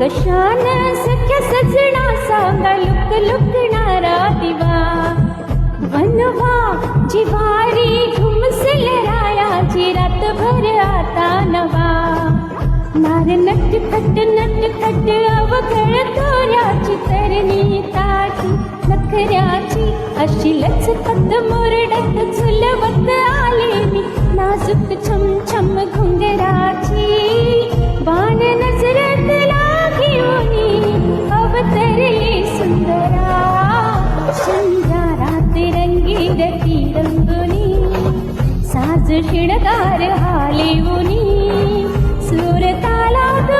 कशान सख्या सजना सांगा लुक लुकणारा दिवा वनवा जिवारी घुमसेल रायाची रातभर आता नवा नार नटखट नटखट अवघड तोऱ्याची तरणी ताटी नखऱ्याची अशी लचकत मोरडत झुलवत आले मी नाजूक छमछम घुंगराची बाण नजरत लागीवनी अवतरली सुंदरा शृंगारात रंगीरती रंगुनी साज शिणगार हालिवनी सूर तालात